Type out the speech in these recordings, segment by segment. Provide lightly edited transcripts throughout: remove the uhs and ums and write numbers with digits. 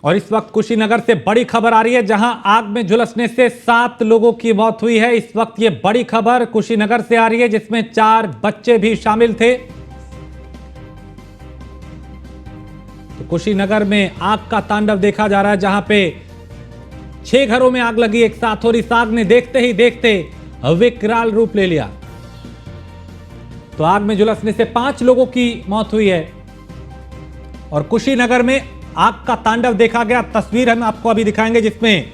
और इस वक्त कुशीनगर से बड़ी खबर आ रही है, जहां आग में झुलसने से 7 लोगों की मौत हुई है। इस वक्त ये बड़ी खबर कुशीनगर से आ रही है, जिसमें 4 बच्चे भी शामिल थे। तो कुशीनगर में आग का तांडव देखा जा रहा है, जहां पे 6 घरों में आग लगी एक साथ, और इस आग ने देखते ही देखते विकराल रूप ले लिया। तो आग में झुलसने से 5 लोगों की मौत हुई है और कुशीनगर में आग का तांडव देखा गया। तस्वीर हम आपको अभी दिखाएंगे, जिसमें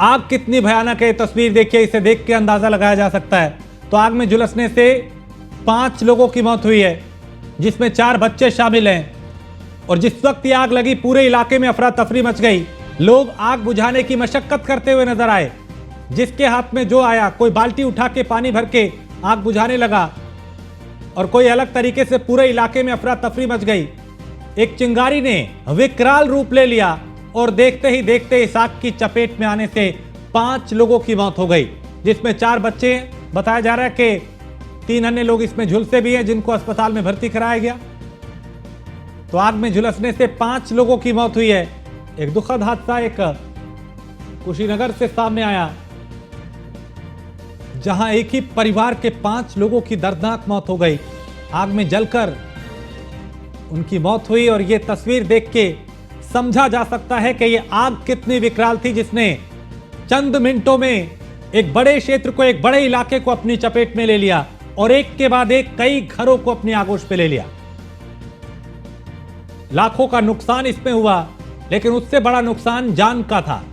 आग कितनी भयानक है। तस्वीर देखिए, इसे देख के अंदाजा लगाया जा सकता है। तो आग में झुलसने से 5 लोगों की मौत हुई है, जिसमें 4 बच्चे शामिल हैं। और जिस वक्त ये आग लगी, पूरे इलाके में अफरा तफरी मच गई। लोग आग बुझाने की मशक्कत करते हुए नजर आए। जिसके हाथ में जो आया, कोई बाल्टी उठा के पानी भर के आग बुझाने लगा और कोई अलग तरीके से पूरे इलाके में अफरा तफरी मच गई। एक चिंगारी ने विकराल रूप ले लिया और देखते ही देखते इस आग की चपेट में आने से 5 लोगों की मौत हो गई, जिसमें 4 बच्चे हैं। बताया जा रहा है कि 3 अन्य लोग इसमें झुलसे भी हैं, जिनको अस्पताल में भर्ती कराया गया। तो आग में झुलसने से 5 लोगों की मौत हुई है। एक दुखद हादसा एक कुशीनगर से सामने आया, जहां एक ही परिवार के 5 लोगों की दर्दनाक मौत हो गई। आग में जलकर उनकी मौत हुई और यह तस्वीर देख के समझा जा सकता है कि यह आग कितनी विकराल थी, जिसने चंद मिनटों में एक बड़े क्षेत्र को, एक बड़े इलाके को अपनी चपेट में ले लिया और एक के बाद एक कई घरों को अपनी आगोश पे ले लिया। लाखों का नुकसान इसमें हुआ, लेकिन उससे बड़ा नुकसान जान का था।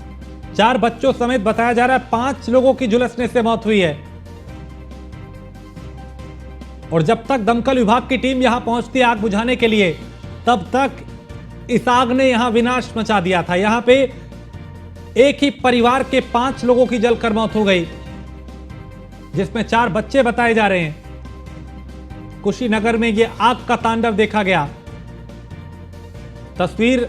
4 बच्चों समेत बताया जा रहा है 5 लोगों की झुलसने से मौत हुई है। और जब तक दमकल विभाग की टीम यहां पहुंचती आग बुझाने के लिए, तब तक इस आग ने यहां विनाश मचा दिया था। यहां पे एक ही परिवार के 5 लोगों की जलकर मौत हो गई, जिसमें 4 बच्चे बताए जा रहे हैं। कुशीनगर में यह आग का तांडव देखा गया। तस्वीर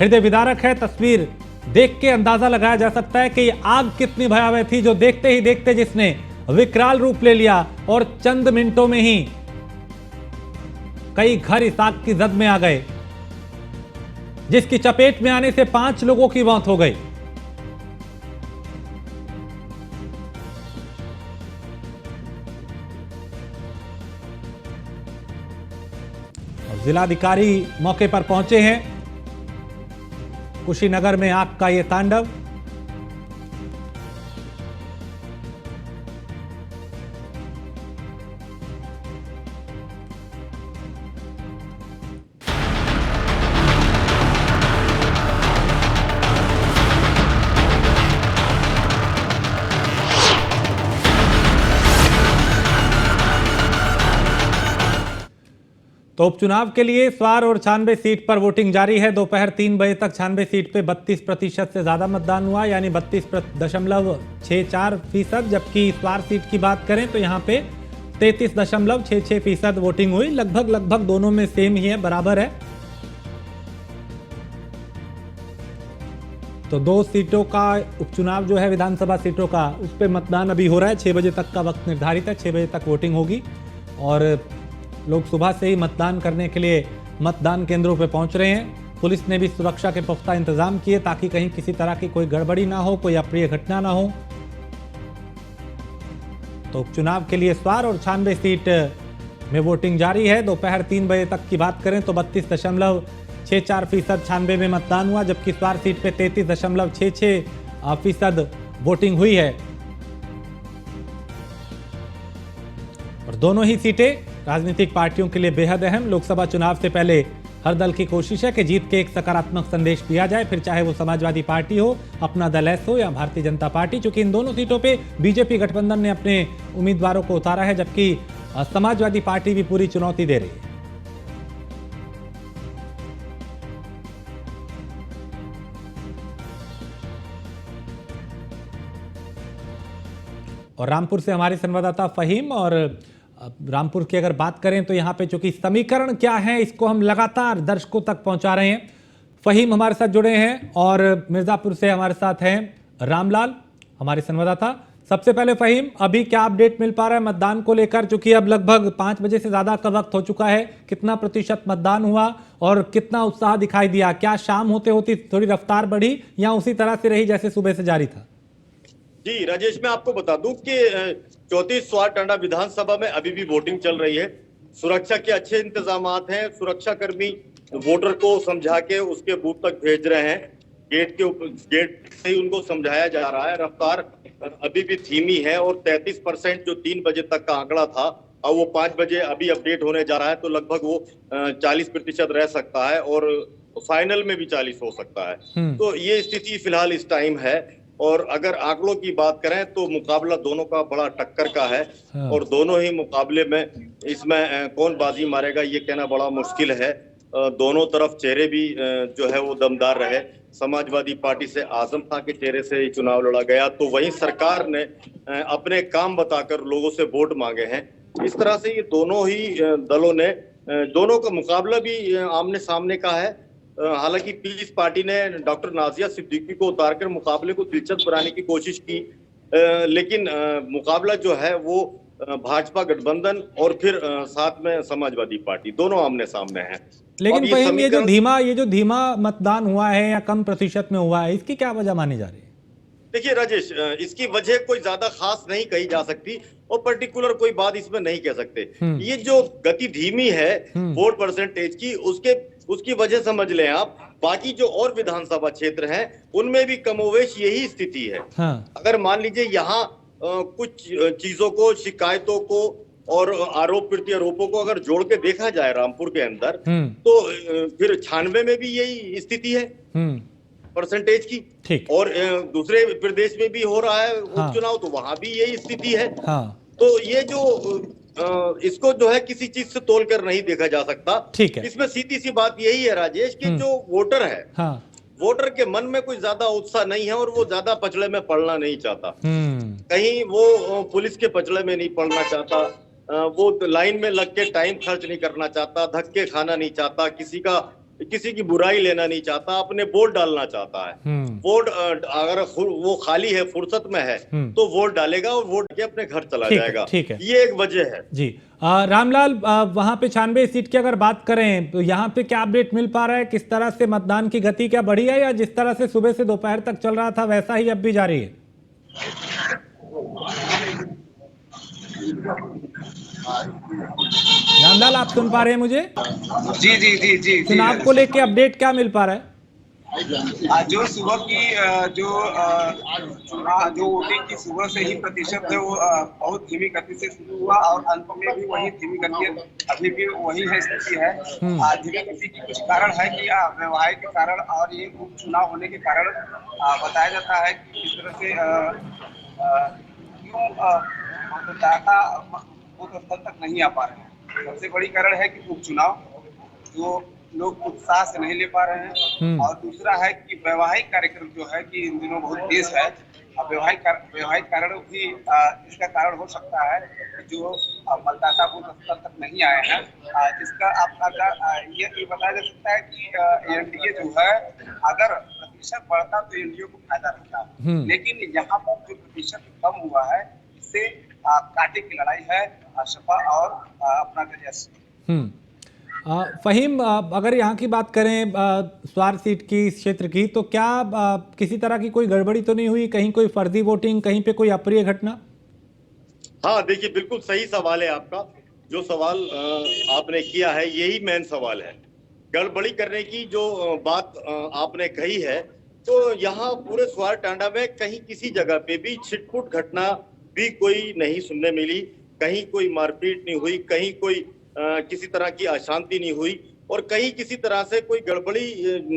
हृदय विदारक है। तस्वीर देख के अंदाजा लगाया जा सकता है कि यह आग कितनी भयावह थी, जो देखते ही देखते जिसने विकराल रूप ले लिया और चंद मिनटों में ही कई घर इस आग की जद में आ गए, जिसकी चपेट में आने से 5 लोगों की मौत हो गई। और जिलाधिकारी मौके पर पहुंचे हैं। कुशीनगर में आग का यह तांडव। तो उपचुनाव के लिए स्वार और 96 सीट पर वोटिंग जारी है। दोपहर 3 बजे तक 96 सीट पे 32% से ज्यादा मतदान हुआ, यानी 32.64%। जबकि स्वार सीट की बात करें तो यहाँ पे 33.66% वोटिंग हुई। लगभग दोनों में सेम ही है, बराबर है। तो 2 सीटों का उपचुनाव जो है, विधानसभा सीटों का, उस पर मतदान अभी हो रहा है। 6 बजे तक का वक्त निर्धारित है, 6 बजे तक वोटिंग होगी और लोग सुबह से ही मतदान करने के लिए मतदान केंद्रों पर पहुंच रहे हैं। पुलिस ने भी सुरक्षा के पुख्ता इंतजाम किए, ताकि कहीं किसी तरह की कोई गड़बड़ी ना हो, कोई अप्रिय घटना ना हो। तो उपचुनाव के लिए स्वार और 96 सीट में वोटिंग जारी है। दोपहर 3 बजे तक की बात करें तो 32.64% 96 में मतदान हुआ, जबकि स्वार सीट पे 33.66% वोटिंग हुई है। और दोनों ही सीटें राजनीतिक पार्टियों के लिए बेहद अहम। लोकसभा चुनाव से पहले हर दल की कोशिश है कि जीत के एक सकारात्मक संदेश दिया जाए, फिर चाहे वो समाजवादी पार्टी हो, अपना दल एस हो या भारतीय जनता पार्टी। चूंकि इन दोनों सीटों पे बीजेपी गठबंधन ने अपने उम्मीदवारों को उतारा है, जबकि समाजवादी पार्टी भी पूरी चुनौती दे रही है। और रामपुर से हमारे संवाददाता फहीम, और रामपुर की अगर बात करें तो यहाँ पे चूंकि समीकरण क्या है, इसको हम लगातार दर्शकों तक पहुंचा रहे हैं। फहीम हमारे साथ जुड़े हैं और मिर्जापुर से हमारे साथ हैं रामलाल, हमारे संवाददाता। सबसे पहले फहीम, अभी क्या अपडेट मिल पा रहा है मतदान को लेकर, चूंकि अब लगभग 5 बजे से ज्यादा का वक्त हो चुका है, कितना प्रतिशत मतदान हुआ और कितना उत्साह दिखाई दिया? क्या शाम होते होती थोड़ी रफ्तार बढ़ी या उसी तरह से रही जैसे सुबह से जारी था? जी राजेश, मैं आपको बता दूं कि 34 स्वार टांडा विधानसभा में अभी भी वोटिंग चल रही है। सुरक्षा के अच्छे इंतजामात हैं। सुरक्षा कर्मी वोटर को समझा के उसके बूथ तक भेज रहे हैं। गेट से ही उनको समझाया जा रहा है। रफ्तार अभी भी धीमी है और 33% जो 3 बजे तक का आंकड़ा था, अब वो 5 बजे अभी अपडेट होने जा रहा है, तो लगभग वो 40% रह सकता है और फाइनल में भी 40 हो सकता है। तो ये स्थिति फिलहाल इस टाइम है। और अगर आंकड़ों की बात करें तो मुकाबला दोनों का बड़ा टक्कर का है। और दोनों ही मुकाबले में इसमें कौन बाजी मारेगा ये कहना बड़ा मुश्किल है। दोनों तरफ चेहरे भी जो है वो दमदार रहे। समाजवादी पार्टी से आजम खां के चेहरे से चुनाव लड़ा गया, तो वहीं सरकार ने अपने काम बताकर लोगों से वोट मांगे हैं। इस तरह से ये दोनों ही दलों ने, दोनों का मुकाबला भी आमने सामने का है। हालांकि पीस पार्टी ने डॉक्टर नाजिया सिद्दीकी को उतारकर मुकाबले को दिलचस्प बनाने की कोशिश की, लेकिन मुकाबला जो है वो भाजपा गठबंधन और फिर साथ में समाजवादी पार्टी, दोनों आमने सामने हैं। लेकिन फहीम, ये जो धीमा मतदान हुआ है या कम प्रतिशत में हुआ है, इसकी क्या वजह मानी जा रही है? देखिए राजेश, इसकी वजह कोई ज्यादा खास नहीं कही जा सकती और पर्टिकुलर कोई बात इसमें नहीं कह सकते। ये जो गति धीमी है वोट परसेंटेज की, उसकी वजह समझ लें आप। बाकी जो और विधानसभा क्षेत्र हैं उनमें भी कमोवेश यही स्थिति है। हाँ। अगर मान लीजिए यहाँ कुछ चीजों को, शिकायतों को और आरोप प्रत्यारोपों को अगर जोड़ के देखा जाए रामपुर के अंदर, तो फिर 96 में भी यही स्थिति है परसेंटेज की। ठीक। और दूसरे प्रदेश में भी हो रहा है उपचुनाव, तो वहां भी यही स्थिति है। हाँ। तो ये जो इसको जो है किसी चीज से तोल कर नहीं देखा जा सकता। ठीक है। इसमें सीधी सी बात यही है राजेश कि जो वोटर है, हाँ, वोटर के मन में कोई ज्यादा उत्साह नहीं है और वो ज्यादा पचड़े में पड़ना नहीं चाहता। कहीं वो पुलिस के पचड़े में नहीं पड़ना चाहता, वो लाइन में लग के टाइम खर्च नहीं करना चाहता, धक्के खाना नहीं चाहता, किसी की बुराई लेना नहीं चाहता, अपने वोट डालना चाहता है। वोट अगर वो खाली है, फुर्सत में है, तो वोट डालेगा और वोट के अपने घर चला जाएगा। ठीक है, ये एक वजह है जी। रामलाल, वहां पे 96 सीट की अगर बात करें तो यहाँ पे क्या अपडेट मिल पा रहा है? किस तरह से मतदान की गति क्या बढ़ी है या जिस तरह से सुबह से दोपहर तक चल रहा था वैसा ही अब भी जारी है? रामलाल, आप सुन पा रहे हैं मुझे? जी जी जी जी। चुनाव को लेके अपडेट क्या मिल पा रहा है? जो सुबह की जो वोटिंग की सुबह से ही प्रतिशत है वो बहुत धीमी गति से शुरू हुआ और अंत में भी वही धीमी गति अभी भी वही है, स्थिति है। धीमी गति की कुछ कारण है कि वैवाहिक के कारण और ये उपचुनाव होने के कारण बताया जाता है कि किस तरह से क्यों मतदाता बूथ स्तर तक नहीं आ पा रहे हैं। सबसे बड़ी कारण है कि उपचुनाव जो लोग उत्साह से नहीं ले पा रहे हैं, और दूसरा है कि वैवाहिक कार्यक्रम जो है कि इन दिनों बहुत तेज है। वैवाहिक कारण भी इसका कारण हो सकता है जो मतदाता बूथ स्तर तक नहीं आए हैं, जिसका ये बताया जा सकता है कि एनडीए जो है अगर प्रतिशत बढ़ता तो एनडीए को फायदा रहता, लेकिन यहाँ पर जो प्रतिशत कम हुआ है इससे कांटे की लड़ाई है सपा और अपना तेजस्वी। फहीम, अगर यहाँ की बात करें स्वार सीट की, इस क्षेत्र की, तो क्या किसी तरह की कोई गड़बड़ी तो नहीं हुई? कहीं कोई फर्जी वोटिंग, कहीं पे कोई अप्रिय घटना? हाँ देखिए, बिल्कुल सही सवाल है आपका। जो सवाल आपने किया है यही मेन सवाल है। गड़बड़ी करने की जो बात आपने कही है, तो यहाँ पूरे स्वार टांडा में कहीं किसी जगह पे भी छिटपुट घटना भी कोई नहीं सुनने मिली। कहीं कोई मारपीट नहीं हुई, कहीं कोई किसी तरह की अशांति नहीं हुई और कहीं किसी तरह से कोई गड़बड़ी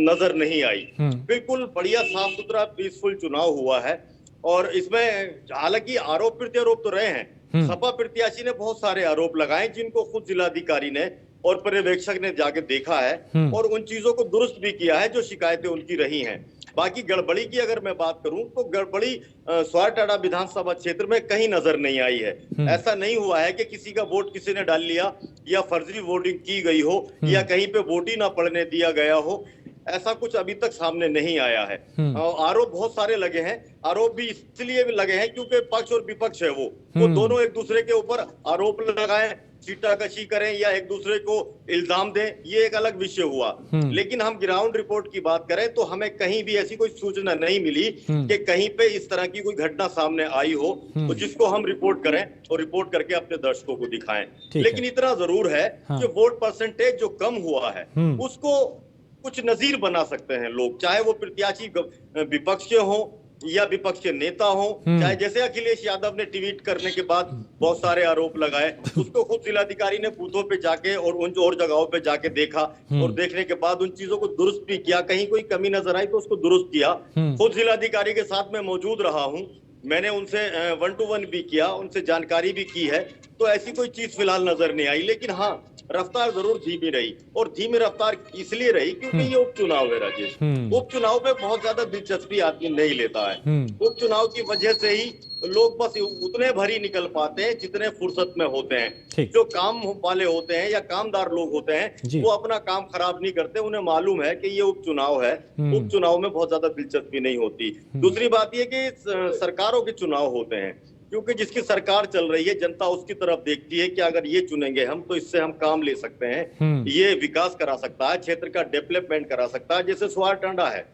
नजर नहीं आई। बिल्कुल बढ़िया साफ सुथरा पीसफुल चुनाव हुआ है। और इसमें हालांकि आरोप प्रत्यारोप तो रहे हैं। सपा प्रत्याशी ने बहुत सारे आरोप लगाए जिनको खुद जिलाधिकारी ने और पर्यवेक्षक ने जाके देखा है और उन चीजों को दुरुस्त भी किया है जो शिकायतें उनकी रही हैं। बाकी गड़बड़ी की अगर मैं बात करूं तो गड़बड़ी स्वार टांडा विधानसभा क्षेत्र में कहीं नजर नहीं आई है। ऐसा नहीं हुआ है कि किसी का वोट किसी ने डाल लिया या फर्जी वोटिंग की गई हो या कहीं पे वोट ही ना पड़ने दिया गया हो। ऐसा कुछ अभी तक सामने नहीं आया है। आरोप बहुत सारे लगे हैं। आरोप भी इसलिए भी लगे हैं क्योंकि पक्ष और विपक्ष है वो दोनों एक दूसरे के ऊपर आरोप लगाएं, चीटाकशी करें या एक दूसरे को इल्जाम दें, ये एक अलग विषय हुआ। लेकिन हम ग्राउंड रिपोर्ट की बात करें तो हमें कहीं भी ऐसी कोई सूचना नहीं मिली कि कहीं पे इस तरह की कोई घटना सामने आई हो तो जिसको हम रिपोर्ट करें और रिपोर्ट करके अपने दर्शकों को दिखाएं। लेकिन इतना जरूर है कि वोट परसेंटेज जो कम हुआ है उसको कुछ नजीर बना सकते हैं लोग, चाहे वो प्रत्याशी विपक्ष के हों या विपक्ष के नेता हो, चाहे जैसे अखिलेश यादव ने ट्वीट करने के बाद बहुत सारे आरोप लगाए, उसको खुद जिलाधिकारी ने बूथों पे जाके और उन और जगहों पे जाके देखा और देखने के बाद उन चीजों को दुरुस्त भी किया। कहीं कोई कमी नजर आई तो उसको दुरुस्त किया। खुद जिलाधिकारी के साथ मैं मौजूद रहा हूं, मैंने उनसे 1-to-1 भी किया, उनसे जानकारी भी की है, तो ऐसी कोई चीज फिलहाल नजर नहीं आई। लेकिन हाँ, रफ्तार जरूर धीमी रही, और धीमी रफ्तार इसलिए रही क्योंकि ये उपचुनाव है राजेश। उपचुनाव पे बहुत ज्यादा दिलचस्पी आदमी नहीं लेता है। उपचुनाव की वजह से ही लोग बस उतने भरी निकल पाते हैं जितने फुर्सत में होते हैं। जो काम वाले होते हैं या कामदार लोग होते हैं वो अपना काम खराब नहीं करते, उन्हें मालूम है कि ये उपचुनाव है, उपचुनाव में बहुत ज्यादा दिलचस्पी नहीं होती। दूसरी बात ये कि सरकारों के चुनाव होते हैं, क्योंकि जिसकी सरकार चल रही है जनता उसकी तरफ देखती है कि अगर ये चुनेंगे हम तो इससे हम काम ले सकते हैं, ये विकास करा सकता है, क्षेत्र का डेवलपमेंट करा सकता है। जैसे स्वार टांडा है,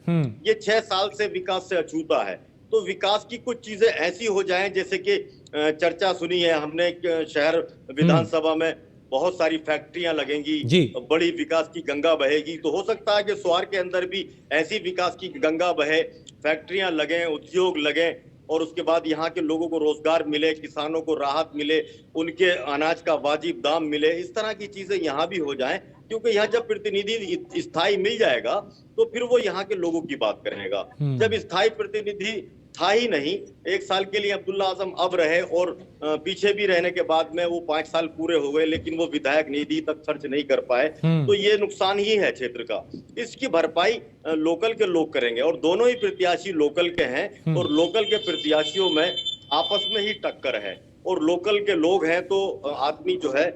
ये 6 साल से विकास से अछूता है, तो विकास की कुछ चीजें ऐसी हो जाएं, जैसे कि चर्चा सुनी है हमने शहर विधानसभा में बहुत सारी फैक्ट्रियां लगेंगी, बड़ी विकास की गंगा बहेगी, तो हो सकता है कि स्वार के अंदर भी ऐसी विकास की गंगा बहे, फैक्ट्रियां लगें, उद्योग लगें और उसके बाद यहाँ के लोगों को रोजगार मिले, किसानों को राहत मिले, उनके अनाज का वाजिब दाम मिले। इस तरह की चीजें यहाँ भी हो जाएं, क्योंकि यहाँ जब प्रतिनिधि स्थायी मिल जाएगा तो फिर वो यहाँ के लोगों की बात करेगा। जब स्थायी प्रतिनिधि था ही नहीं, 1 साल के लिए अब्दुल्ला आजम अब रहे और पीछे भी रहने के बाद में वो 5 साल पूरे हो गए, लेकिन वो विधायक निधि तक खर्च नहीं कर पाए, तो ये नुकसान ही है क्षेत्र का। इसकी भरपाई लोकल के लोग करेंगे, और दोनों ही प्रत्याशी लोकल के हैं, और लोकल के प्रत्याशियों में आपस में ही टक्कर है, और लोकल के लोग हैं तो आदमी जो है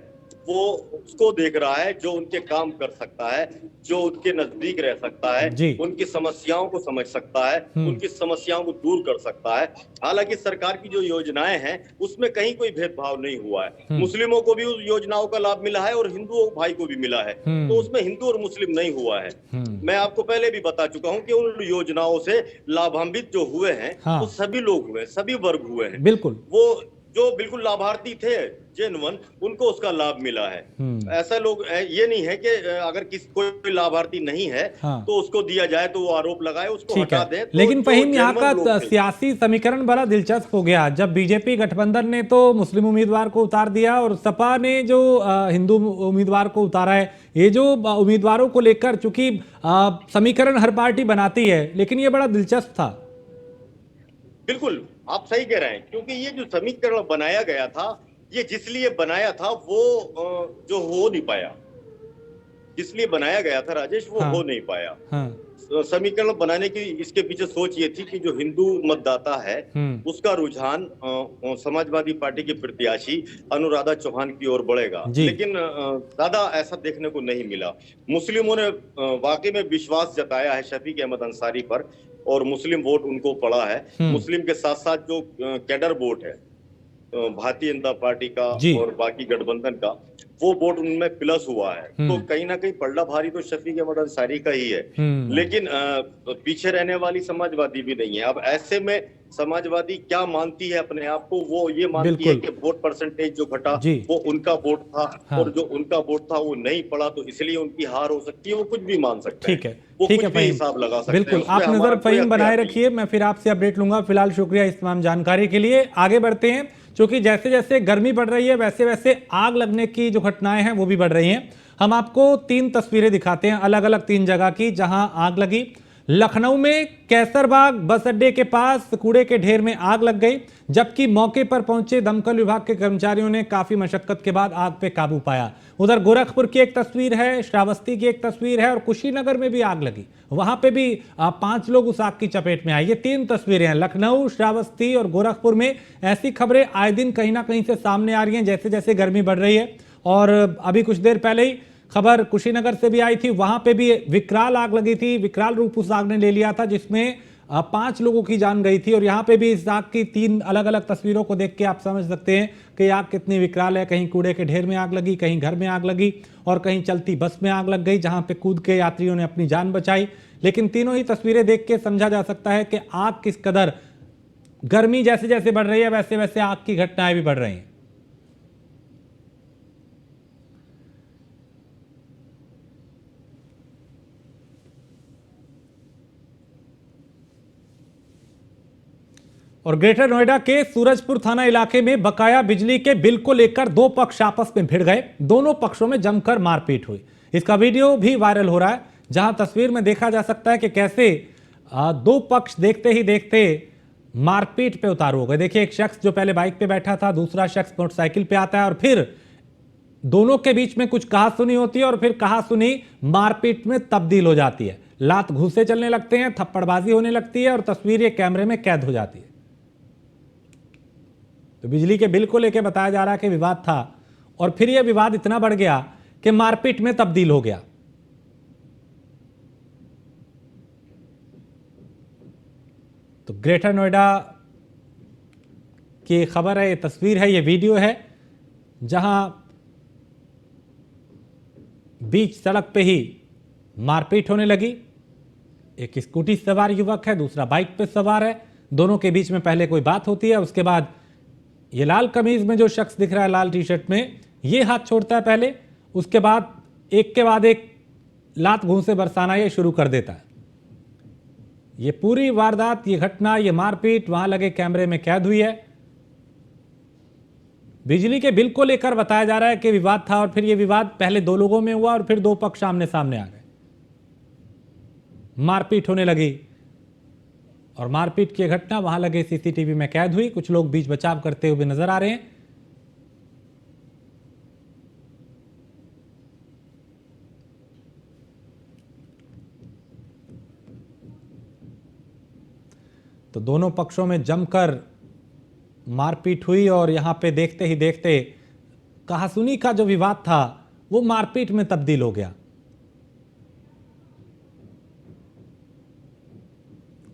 वो उसको देख रहा है जो उनके काम कर सकता है, जो उनके नजदीक रह सकता है, उनकी समस्याओं को समझ सकता है, उनकी समस्याओं को दूर कर सकता है। हालांकि सरकार की जो योजनाएं हैं उसमें कहीं कोई भेदभाव नहीं हुआ है, मुस्लिमों को भी उस योजनाओं का लाभ मिला है और हिंदुओं भाई को भी मिला है, तो उसमें हिंदू और मुस्लिम नहीं हुआ है। मैं आपको पहले भी बता चुका हूँ कि उन योजनाओं से लाभान्वित जो हुए हैं वो सभी लोग हुए, सभी वर्ग हुए हैं। बिल्कुल, वो जो बिल्कुल लाभार्थी थे जेन्युइन, उनको उसका लाभ मिला है। ऐसा लोग ये नहीं है कि अगर कोई लाभार्थी नहीं है तो उसको दिया जाए तो वो आरोप लगाए, उसको हटा दें। लेकिन फहीम, यहाँ का सियासी समीकरण बड़ा दिलचस्प हो गया जब बीजेपी गठबंधन ने तो मुस्लिम उम्मीदवार को उतार दिया और सपा ने जो हिंदू उम्मीदवार को उतारा है। ये जो उम्मीदवारों को लेकर चूंकि समीकरण हर पार्टी बनाती है, लेकिन ये बड़ा दिलचस्प था। बिल्कुल आप सही कह रहे हैं, क्योंकि ये जो समीकरण बनाया गया था, ये जिस लिए बनाया था वो जो हो नहीं पाया, जिसलिए बनाया गया था राजेश वो हो नहीं पाया। समीकरण बनाने की इसके पीछे सोच ये थी कि जो हिंदू मतदाता है उसका रुझान समाजवादी पार्टी के प्रत्याशी अनुराधा चौहान की ओर बढ़ेगा, लेकिन ज्यादा ऐसा देखने को नहीं मिला। मुस्लिमों ने वाकई में विश्वास जताया है शफीक अहमद अंसारी पर, और मुस्लिम वोट उनको पड़ा है। मुस्लिम के साथ साथ जो कैडर वोट है भारतीय जनता पार्टी का और बाकी गठबंधन का, वो वोट उनमें प्लस हुआ है, तो कहीं ना कहीं पलड़ा भारी तो शफीक अहमद अंसारी का ही है। लेकिन पीछे रहने वाली समाजवादी भी नहीं है। अब ऐसे में समाजवादी क्या मानती है अपने आप को, वो ये मानती है कि वोट परसेंटेज जो घटा वो उनका वोट था, और जो उनका वोट था वो नहीं पड़ा, तो इसलिए उनकी हार हो सकती है। वो कुछ भी मान सकते हैं, ठीक है, वो ठीक कुछ है, भी हिसाब लगा सकते हैं। बिल्कुल, आप नजर फहीम बनाए रखिए, मैं फिर आपसे अपडेट लूंगा। फिलहाल शुक्रिया इस तमाम जानकारी के लिए। आगे बढ़ते हैं, क्योंकि जैसे जैसे गर्मी बढ़ रही है वैसे वैसे आग लगने की जो घटनाएं हैं वो भी बढ़ रही हैं। हम आपको 3 तस्वीरें दिखाते हैं अलग अलग 3 जगह की जहां आग लगी। लखनऊ में कैसरबाग बस अड्डे के पास कूड़े के ढेर में आग लग गई, जबकि मौके पर पहुंचे दमकल विभाग के कर्मचारियों ने काफी मशक्कत के बाद आग पे काबू पाया। उधर गोरखपुर की एक तस्वीर है, श्रावस्ती की एक तस्वीर है, और कुशीनगर में भी आग लगी, वहां पे भी 5 लोग उस आग की चपेट में आए। ये 3 तस्वीरें हैं, लखनऊ, श्रावस्ती और गोरखपुर में। ऐसी खबरें आए दिन कहीं ना कहीं से सामने आ रही हैं जैसे जैसे गर्मी बढ़ रही है। और अभी कुछ देर पहले ही खबर कुशीनगर से भी आई थी, वहां पे भी विकराल आग लगी थी, विकराल रूप उस आग ने ले लिया था जिसमें 5 लोगों की जान गई थी। और यहाँ पे भी इस आग की 3 अलग अलग तस्वीरों को देख के आप समझ सकते हैं कि आग कितनी विकराल है। कहीं कूड़े के ढेर में आग लगी, कहीं घर में आग लगी और कहीं चलती बस में आग लग गई, जहां पे कूद के यात्रियों ने अपनी जान बचाई। लेकिन तीनों ही तस्वीरें देख के समझा जा सकता है कि आग किस कदर, गर्मी जैसे जैसे बढ़ रही है वैसे वैसे आग की घटनाएं भी बढ़ रही हैं। और ग्रेटर नोएडा के सूरजपुर थाना इलाके में बकाया बिजली के बिल को लेकर 2 पक्ष आपस में भिड़ गए। दोनों पक्षों में जमकर मारपीट हुई। इसका वीडियो भी वायरल हो रहा है, जहां तस्वीर में देखा जा सकता है कि कैसे 2 पक्ष देखते ही देखते मारपीट पे उतारू हो गए। देखिए, एक शख्स जो पहले बाइक पे बैठा था, दूसरा शख्स मोटरसाइकिल पे आता है और फिर दोनों के बीच में कुछ कहासुनी होती है और फिर कहासुनी मारपीट में तब्दील हो जाती है। लात घूंसे चलने लगते हैं, थप्पड़बाजी होने लगती है और तस्वीर ये कैमरे में कैद हो जाती है। तो बिजली के बिल को लेकर बताया जा रहा है कि विवाद था और फिर यह विवाद इतना बढ़ गया कि मारपीट में तब्दील हो गया। तो ग्रेटर नोएडा की खबर है, ये तस्वीर है, ये वीडियो है, जहां बीच सड़क पे ही मारपीट होने लगी। एक स्कूटी सवार युवक है, दूसरा बाइक पे सवार है। दोनों के बीच में पहले कोई बात होती है, उसके बाद ये लाल कमीज में जो शख्स दिख रहा है, लाल टी शर्ट में, ये हाथ छोड़ता है पहले, उसके बाद एक के बाद एक लात घूंसे बरसाना ये शुरू कर देता है। ये पूरी वारदात, ये घटना, ये मारपीट वहां लगे कैमरे में कैद हुई है। बिजली के बिल को लेकर बताया जा रहा है कि विवाद था और फिर ये विवाद पहले 2 लोगों में हुआ और फिर 2 पक्ष आमने सामने आ गए, मारपीट होने लगी और मारपीट की घटना वहां लगे सीसीटीवी में कैद हुई। कुछ लोग बीच बचाव करते हुए नजर आ रहे हैं। तो दोनों पक्षों में जमकर मारपीट हुई और यहां पे देखते ही देखते कहासुनी का जो विवाद था वो मारपीट में तब्दील हो गया।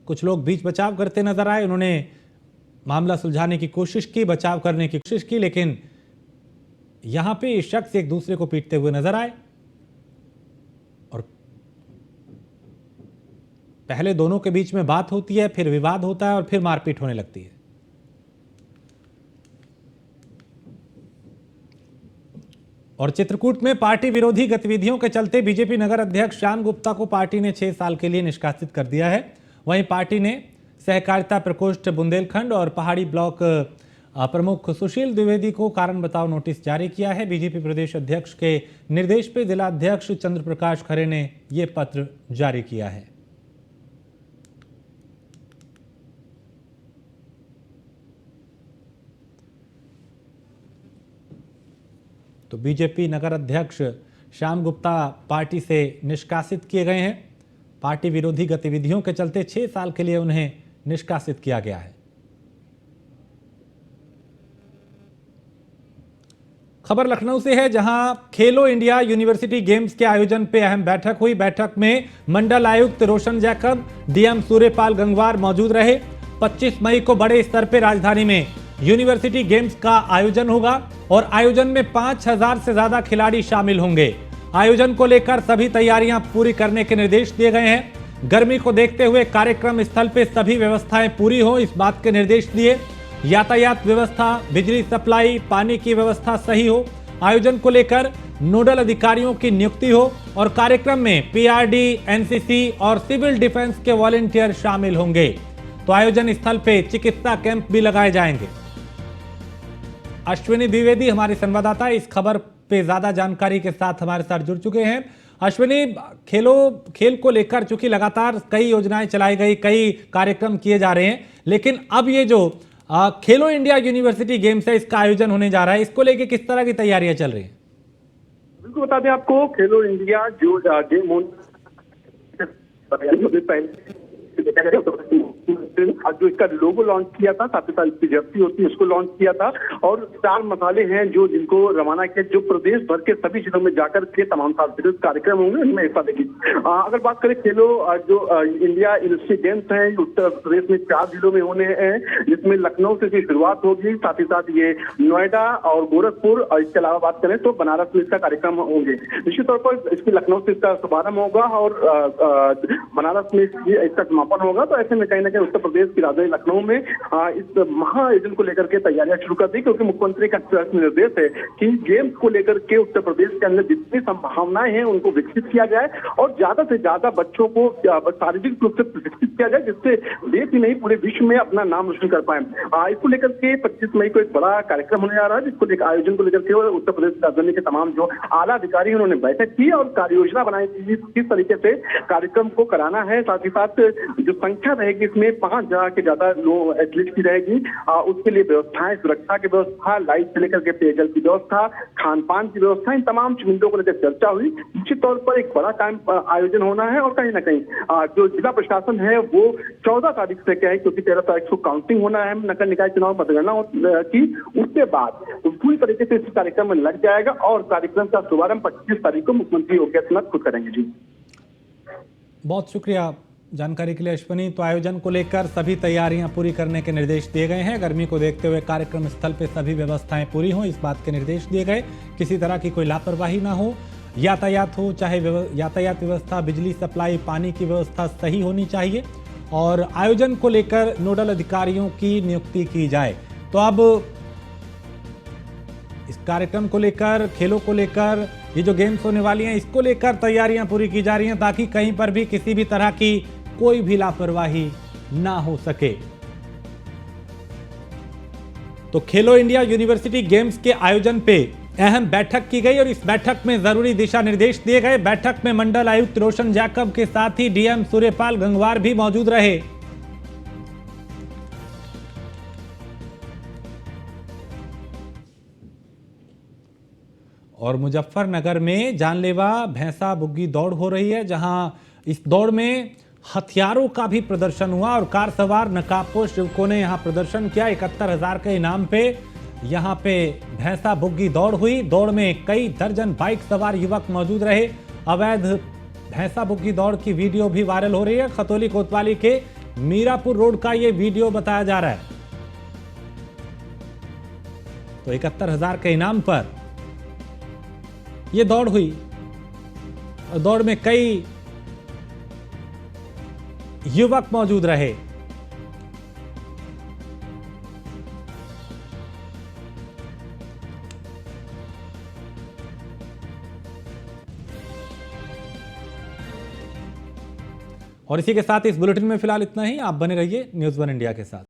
कुछ लोग बीच बचाव करते नजर आए, उन्होंने मामला सुलझाने की कोशिश की, बचाव करने की कोशिश की, लेकिन यहां पे शख्स एक दूसरे को पीटते हुए नजर आए और पहले दोनों के बीच में बात होती है, फिर विवाद होता है और फिर मारपीट होने लगती है। और चित्रकूट में पार्टी विरोधी गतिविधियों के चलते बीजेपी नगर अध्यक्ष श्याम गुप्ता को पार्टी ने 6 साल के लिए निष्कासित कर दिया है। वहीं पार्टी ने सहकारिता प्रकोष्ठ बुंदेलखंड और पहाड़ी ब्लॉक प्रमुख सुशील द्विवेदी को कारण बताओ नोटिस जारी किया है। बीजेपी प्रदेश अध्यक्ष के निर्देश पर जिला अध्यक्ष चंद्र प्रकाश खरे ने यह पत्र जारी किया है। तो बीजेपी नगर अध्यक्ष श्याम गुप्ता पार्टी से निष्कासित किए गए हैं। पार्टी विरोधी गतिविधियों के चलते 6 साल के लिए उन्हें निष्कासित किया गया है। खबर लखनऊ से है, जहां खेलो इंडिया यूनिवर्सिटी गेम्स के आयोजन पे अहम बैठक हुई। बैठक में मंडल आयुक्त रोशन जैकब, डीएम सूर्यपाल गंगवार मौजूद रहे। 25 मई को बड़े स्तर पे राजधानी में यूनिवर्सिटी गेम्स का आयोजन होगा और आयोजन में 5000 से ज्यादा खिलाड़ी शामिल होंगे। आयोजन को लेकर सभी तैयारियां पूरी करने के निर्देश दिए गए हैं। गर्मी को देखते हुए कार्यक्रम स्थल पे सभी व्यवस्थाएं पूरी हो, इस बात के निर्देश दिए। यातायात व्यवस्था, बिजली सप्लाई, पानी की व्यवस्था सही हो। आयोजन को लेकर नोडल अधिकारियों की नियुक्ति हो और कार्यक्रम में पीआरडी, एनसीसी और सिविल डिफेंस के वॉलंटियर शामिल होंगे। तो आयोजन स्थल पे चिकित्सा कैंप भी लगाए जाएंगे। अश्विनी द्विवेदी हमारे संवाददाता इस खबर पे ज्यादा जानकारी के साथ हमारे साथ जुड़ चुके हैं। अश्विनी, खेल को लेकर चूंकि लगातार कई योजनाएं चलाई गई, कई कार्यक्रम किए जा रहे हैं, लेकिन अब ये जो खेलो इंडिया यूनिवर्सिटी गेम्स है, इसका आयोजन होने जा रहा है, इसको लेकर किस तरह की तैयारियां चल रही हैं? बिल्कुल बता दें आपको, खेलो इंडिया जो गेम जो इसका लोगो लॉन्च किया था, साथ ही साथ इसकी जर्सी होती है उसको लॉन्च किया था। और 4 मसाले हैं जो जिनको रवाना किया, जो प्रदेश भर के सभी जिलों में जाकर के तमाम सांस्कृतिक कार्यक्रम होंगे उनमें हिस्सा लेगी। अगर बात करें खेलो जो इंडिया यूनिवर्सिटी गेम्स हैं, उत्तर प्रदेश में 4 जिलों में होने हैं, जिसमें लखनऊ से इसकी शुरुआत होगी, साथ ही साथ ये नोएडा और गोरखपुर, और इसके अलावा बात करें तो बनारस में इसका कार्यक्रम होंगे। निश्चित तौर पर इसकी लखनऊ से इसका शुभारंभ होगा और बनारस में इसका समापन होगा। तो ऐसे में कहीं ना कहीं उत्तर प्रदेश की राजधानी लखनऊ में इस महाआयोजन को लेकर के तैयारियां शुरू कर दी, क्योंकि मुख्यमंत्री का निर्देश है कि गेम्स को लेकर के उत्तर प्रदेश के अंदर जितनी संभावनाएं हैं उनको विकसित किया जाए और ज्यादा से ज्यादा बच्चों को शारीरिक रूप से विकसित किया जाए, जिससे देश ही नहीं पूरे विश्व में अपना नाम रोशन कर पाए। इसको लेकर के 25 मई को एक बड़ा कार्यक्रम होने जा रहा है, जिसको लेकर आयोजन को लेकर के उत्तर प्रदेश राजधानी के तमाम जो आला अधिकारी उन्होंने बैठक की और कार्य योजना बनाई थी किस तरीके से कार्यक्रम को कराना है। साथ ही साथ जो संख्या रहेगी इसमें 5000 के ज्यादा एथलीट की रहेगी, उसके लिए व्यवस्थाएं, सुरक्षा की व्यवस्था, लाइट से लेकर के पेयजल की व्यवस्था, खान पान की व्यवस्था, इन तमाम मुद्दों को लेकर चर्चा हुई। निश्चित तौर पर एक बड़ा टाइम आयोजन होना है और कहीं ना कहीं जो जिला प्रशासन है वो 14 तारीख से क्या है, क्योंकि 13 तारीख को काउंटिंग होना है नगर निकाय चुनाव मतगणना की, उसके बाद पूरी तरीके से इस कार्यक्रम में लग जाएगा और कार्यक्रम का शुभारंभ 25 तारीख को मुख्यमंत्री योगी आदित्यनाथ खुद करेंगे। जी बहुत शुक्रिया जानकारी के लिए अश्विनी। तो आयोजन को लेकर सभी तैयारियां पूरी करने के निर्देश दिए गए हैं। गर्मी को देखते हुए कार्यक्रम स्थल पे सभी व्यवस्थाएं पूरी हों, इस बात के निर्देश दिए गए। किसी तरह की कोई लापरवाही ना हो, यातायात हो, चाहे यातायात व्यवस्था, बिजली सप्लाई, पानी की व्यवस्था सही होनी चाहिए और आयोजन को लेकर नोडल अधिकारियों की नियुक्ति की जाए। तो अब इस कार्यक्रम को लेकर, खेलों को लेकर, ये जो गेम्स होने वाली हैं इसको लेकर तैयारियां पूरी की जा रही हैं ताकि कहीं पर भी किसी भी तरह की कोई भी लापरवाही ना हो सके। तो खेलो इंडिया यूनिवर्सिटी गेम्स के आयोजन पे अहम बैठक की गई और इस बैठक में जरूरी दिशा निर्देश दिए गए। बैठक में मंडल आयुक्त रोशन जैकब के साथ ही डीएम सूर्यपाल गंगवार भी मौजूद रहे। और मुजफ्फरनगर में जानलेवा भैंसा बुग्गी दौड़ हो रही है, जहां इस दौड़ में हथियारों का भी प्रदर्शन हुआ और कार सवार नकाबपोश युवकों ने यहां प्रदर्शन किया। 71,000 के इनाम पे यहां पे भैंसा बुग्गी दौड़ हुई। दौड़ में कई दर्जन बाइक सवार युवक मौजूद रहे। अवैध भैंसा बुग्गी दौड़ की वीडियो भी वायरल हो रही है। खतौली कोतवाली के मीरापुर रोड का ये वीडियो बताया जा रहा है। तो 71,000 के इनाम पर ये दौड़ हुई और दौड़ में कई युवक मौजूद रहे। और इसी के साथ इस बुलेटिन में फिलहाल इतना ही। आप बने रहिए न्यूज़ 1 इंडिया के साथ।